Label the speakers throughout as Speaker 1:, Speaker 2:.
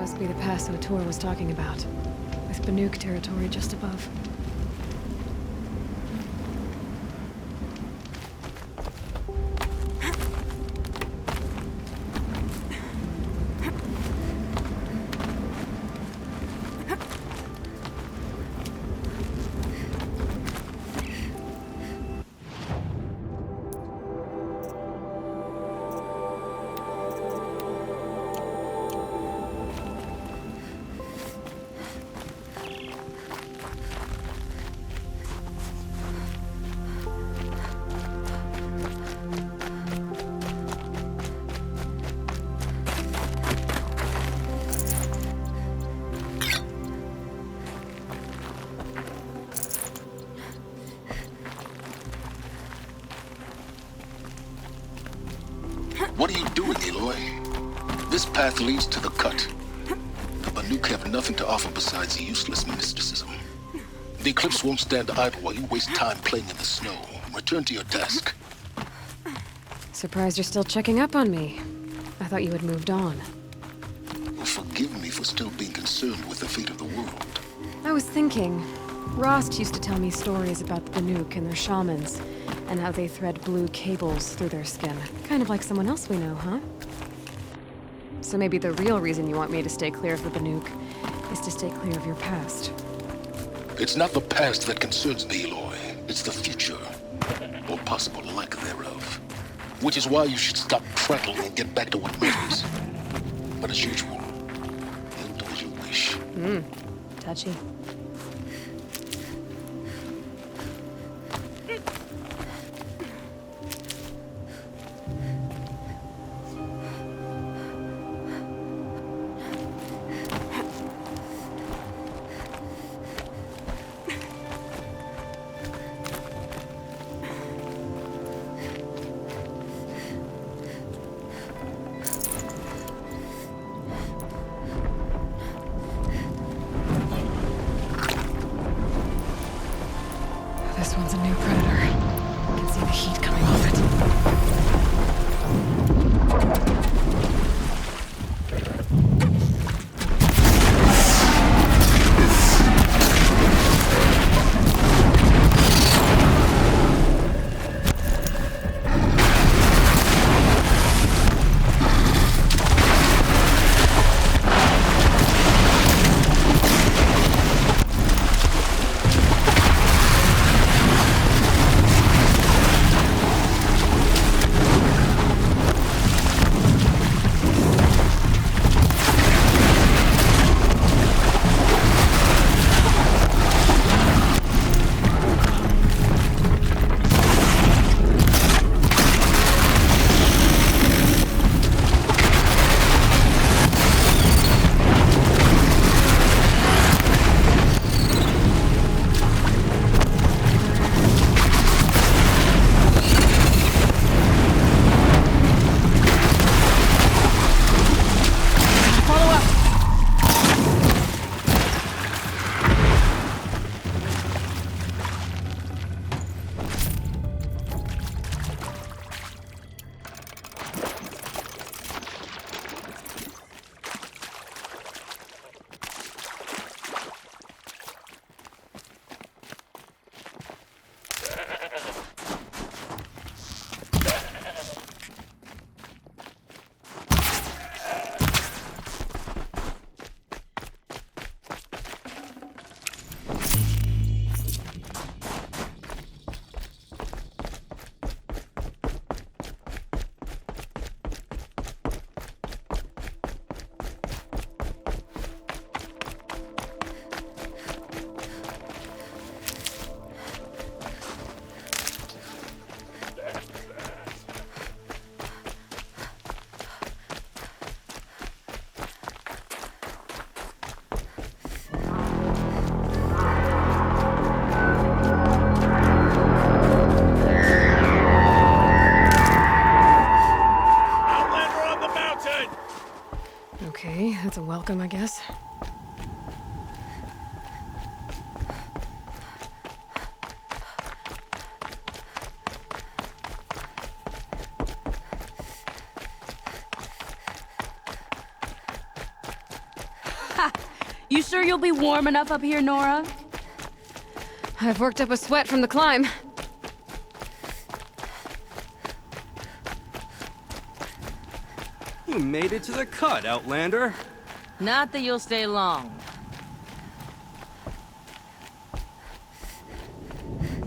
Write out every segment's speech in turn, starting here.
Speaker 1: Must be the pass O'Tor was talking about, with Banuk territory just above.
Speaker 2: What are you doing, Aloy? This path leads to the cut. The Banuk have nothing to offer besides useless mysticism. The Eclipse won't stand idle while you waste time playing in the snow. Return to your desk.
Speaker 1: Surprised you're still checking up on me. I thought you had moved on.
Speaker 2: Forgive me for still being concerned with the fate of the world.
Speaker 1: I was thinking, Rost used to tell me stories about the Banuk and their shamans, and how they thread blue cables through their skin. Kind of like someone else we know, huh? So maybe the real reason you want me to stay clear of the Banuk is to stay clear of your past.
Speaker 2: It's not the past that concerns me, Aloy. It's the future. Or possible lack thereof. Which is why you should stop prattling and get back to what matters. But as usual, you'll do as you wish.
Speaker 1: Touchy. This one's a new predator. I can see the heat coming off it. Okay, that's a welcome, I guess.
Speaker 3: You sure you'll be warm enough up here, Nora?
Speaker 1: I've worked up a sweat from the climb.
Speaker 4: You made it to the cut, Outlander.
Speaker 3: Not that you'll stay long.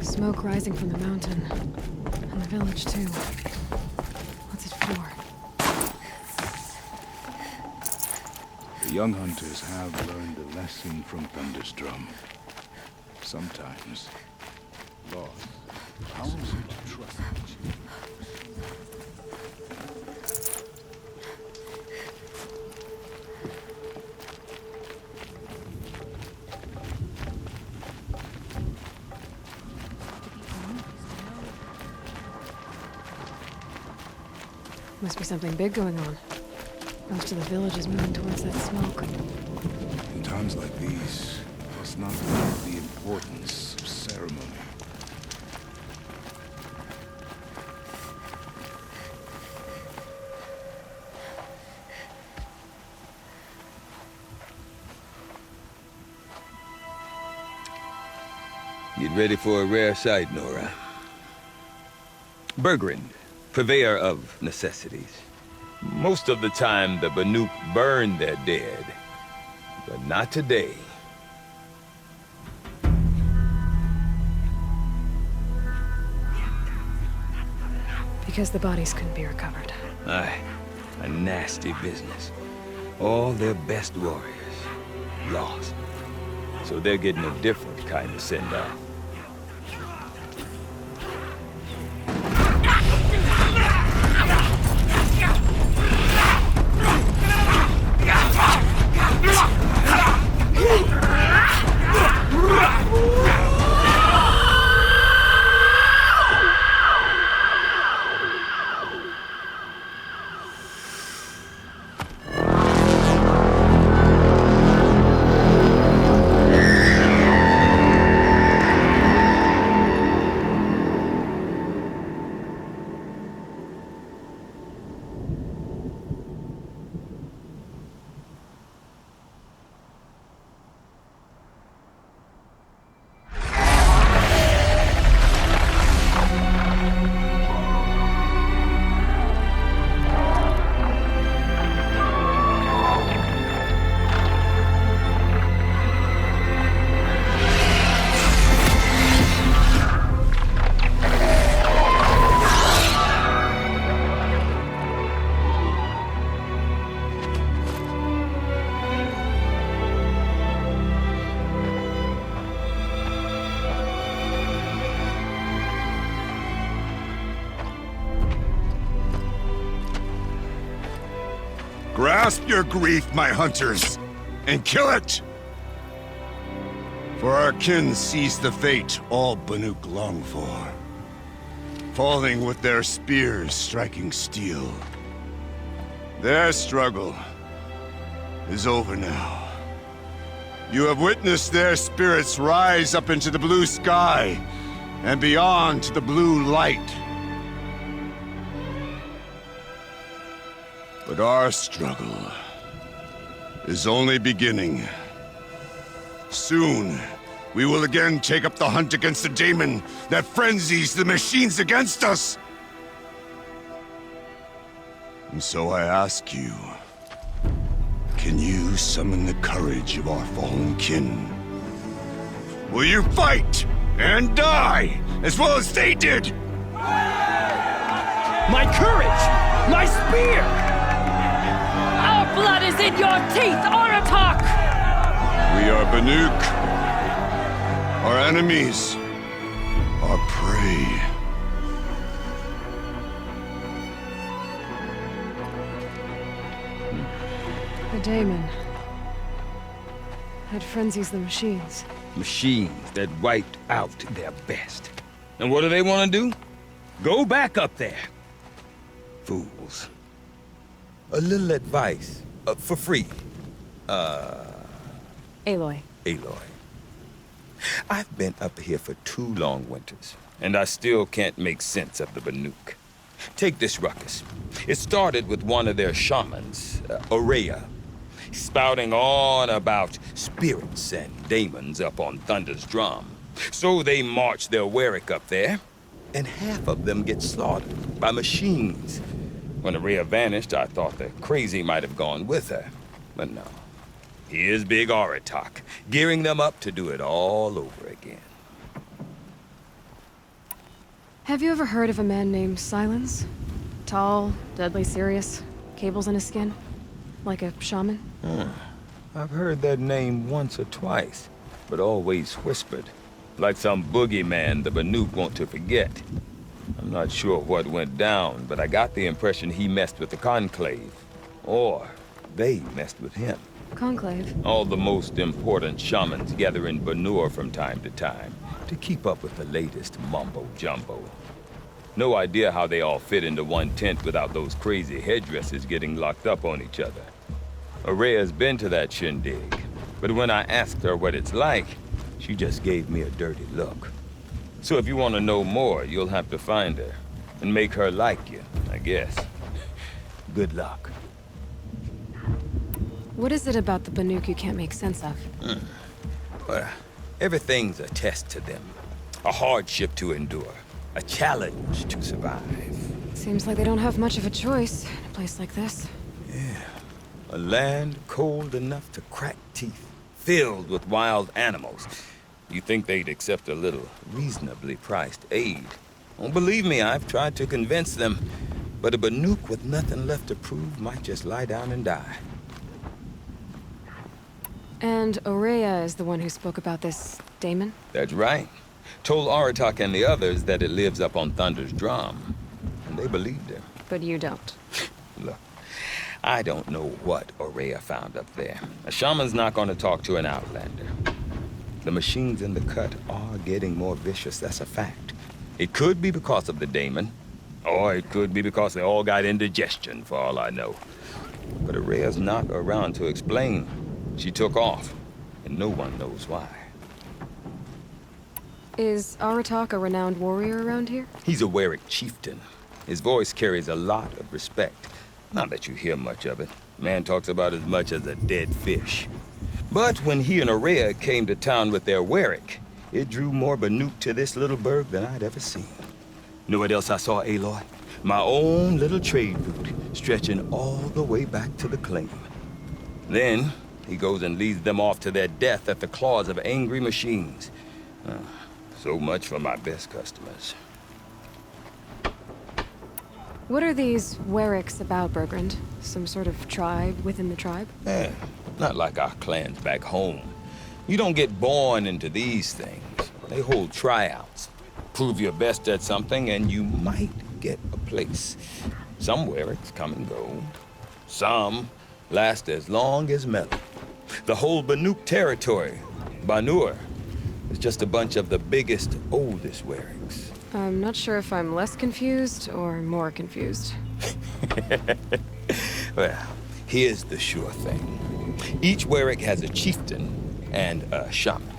Speaker 1: Smoke rising from the mountain. And the village, too. What's it for?
Speaker 5: The young hunters have learned a lesson from Thunderstrom. Sometimes, loss allows you to trust each other.
Speaker 1: Must be something big going on. Most of the village is moving towards that smoke.
Speaker 5: In times like these, must not lose the importance of ceremony.
Speaker 6: Get ready for a rare sight, Nora. Bergrand, purveyor of necessities. Most of the time, the Banuk burn their dead, but not today.
Speaker 1: Because the bodies couldn't be recovered.
Speaker 6: Aye, a nasty business. All their best warriors lost. So they're getting a different kind of send-off.
Speaker 7: Grasp your grief, my hunters, and kill it! For our kin sees the fate all Banuk long for. Falling with their spears striking steel. Their struggle is over now. You have witnessed their spirits rise up into the blue sky and beyond to the blue light. But our struggle is only beginning. Soon, we will again take up the hunt against the demon that frenzies the machines against us. And so I ask you, can you summon the courage of our fallen kin? Will you fight and die as well as they did?
Speaker 4: My courage! My spear!
Speaker 3: Our blood is in your teeth, Aratak!
Speaker 7: We are Banuk. Our enemies are prey.
Speaker 1: The daemon. That frenzies the machines.
Speaker 6: Machines that wiped out their best. And what do they want to do? Go back up there. Fools. A little advice, for free.
Speaker 1: Aloy.
Speaker 6: Aloy. I've been up here for 2 long winters, and I still can't make sense of the Banuk. Take this ruckus. It started with one of their shamans, Aurea. spouting on about spirits and demons up on Thunder's drum. So they march their Warwick up there, and half of them get slaughtered by machines. When Araya vanished, I thought the crazy might have gone with her, but no. Here's Big Aratak, gearing them up to do it all over again.
Speaker 1: Have you ever heard of a man named Silence? Tall, deadly serious, cables in his skin? Like a shaman?
Speaker 6: I've heard that name once or twice, but always whispered. Like some boogeyman the Banuk want to forget. I'm not sure what went down, but I got the impression he messed with the Conclave. Or they messed with him.
Speaker 1: Conclave?
Speaker 6: All the most important shamans gather in Banur from time to time to keep up with the latest mumbo-jumbo. No idea how they all fit into one tent without those crazy headdresses getting locked up on each other. Araya's been to that shindig, but when I asked her what it's like, she just gave me a dirty look. So if you want to know more, you'll have to find her and make her like you, I guess. Good luck.
Speaker 1: What is it about the Banuk you can't make sense of?
Speaker 6: Well, everything's a test to them. A hardship to endure. A challenge to survive.
Speaker 1: Seems like they don't have much of a choice in a place like this.
Speaker 6: Yeah. A land cold enough to crack teeth, filled with wild animals. You think they'd accept a little reasonably priced aid. Oh, believe me, I've tried to convince them. But a Banuk with nothing left to prove might just lie down and die.
Speaker 1: And Araya is the one who spoke about this daemon?
Speaker 6: That's right. Told Aratak and the others that it lives up on Thunder's drum. And they believed her.
Speaker 1: But you don't.
Speaker 6: Look, I don't know what Araya found up there. A shaman's not going to talk to an outlander. The machines in the cut are getting more vicious, that's a fact. It could be because of the daemon, or it could be because they all got indigestion, for all I know. But Araya's not around to explain. She took off, and no one knows why.
Speaker 1: Is Aratak a renowned warrior around here?
Speaker 6: He's a Warwick chieftain. His voice carries a lot of respect. Not that you hear much of it. Man talks about as much as a dead fish. But when he and Araya came to town with their Warwick, it drew more Banuk to this little burg than I'd ever seen. Know what else I saw, Aloy? My own little trade route, stretching all the way back to the claim. Then, he goes and leads them off to their death at the claws of angry machines. So much for my best customers.
Speaker 1: What are these Warwicks about, Bergrand? Some sort of tribe within the tribe?
Speaker 6: Not like our clans back home. You don't get born into these things. They hold tryouts. Prove your best at something and you might get a place. Some Warwicks come and go. Some last as long as metal. The whole Banuk territory, Banur, is just a bunch of the biggest, oldest Warwicks.
Speaker 1: I'm not sure if I'm less confused or more confused.
Speaker 6: Well, here's the sure thing. Each Warwick has a chieftain and a shaman.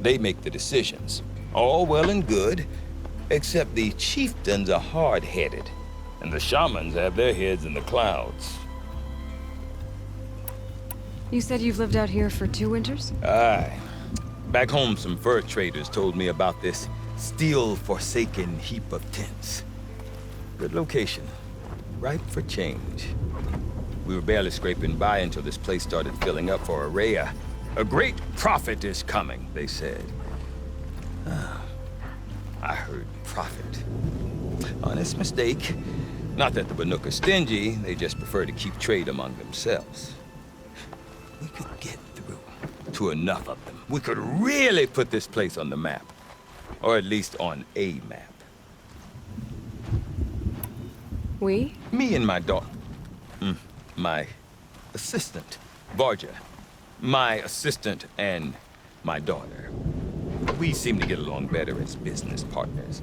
Speaker 6: They make the decisions. All well and good, except the chieftains are hard-headed, and the shamans have their heads in the clouds.
Speaker 1: You said you've lived out here for 2 winters?
Speaker 6: Aye. Back home, some fur traders told me about this steel-forsaken heap of tents. Good location. Ripe for change. We were barely scraping by until this place started filling up for Araya. A great prophet is coming, they said. I heard prophet. Honest mistake. Not that the Banuk are stingy, they just prefer to keep trade among themselves. We could get through to enough of them. We could really put this place on the map. Or at least on a map.
Speaker 1: We?
Speaker 6: Me and my daughter. My assistant, Varja. My assistant and my daughter. We seem to get along better as business partners.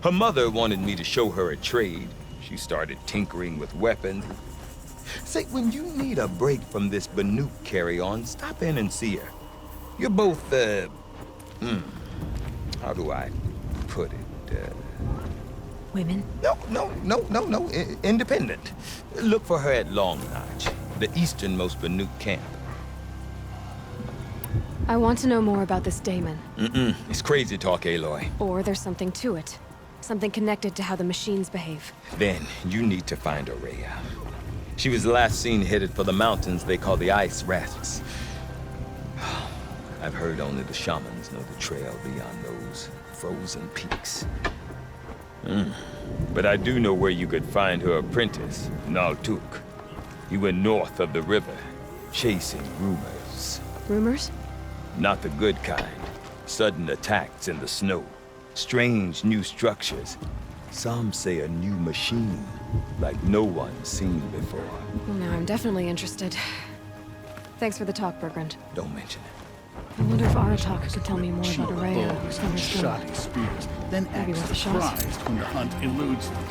Speaker 6: Her mother wanted me to show her a trade. She started tinkering with weapons. Say, when you need a break from this Banuk carry-on, stop in and see her. You're both, how do I put it?
Speaker 1: Women?
Speaker 6: No. Independent. Look for her at Long Notch. the easternmost Banuk camp.
Speaker 1: I want to know more about this Daemon.
Speaker 6: It's crazy talk, Aloy.
Speaker 1: Or there's something to it. Something connected to how the machines behave.
Speaker 6: Then you need to find Aurea. She was last seen headed for the mountains they call the Ice Rasps. I've heard only the shamans know the trail beyond those frozen peaks. But I do know where you could find her apprentice, Naltuk. He went north of the river, chasing rumors.
Speaker 1: Rumors?
Speaker 6: Not the good kind. Sudden attacks in the snow. Strange new structures. Some say a new machine, like no one's seen before.
Speaker 1: Well, now I'm definitely interested. Thanks for the talk, Bergrand.
Speaker 6: Don't mention it.
Speaker 1: I wonder if Aratak could tell me more about
Speaker 8: Cheap
Speaker 1: Aurea
Speaker 8: bows
Speaker 1: and
Speaker 8: and
Speaker 1: her skill.
Speaker 8: shoddy spears, then
Speaker 1: Maybe
Speaker 8: act
Speaker 1: worth a shot.
Speaker 8: surprised when the hunt eludes them.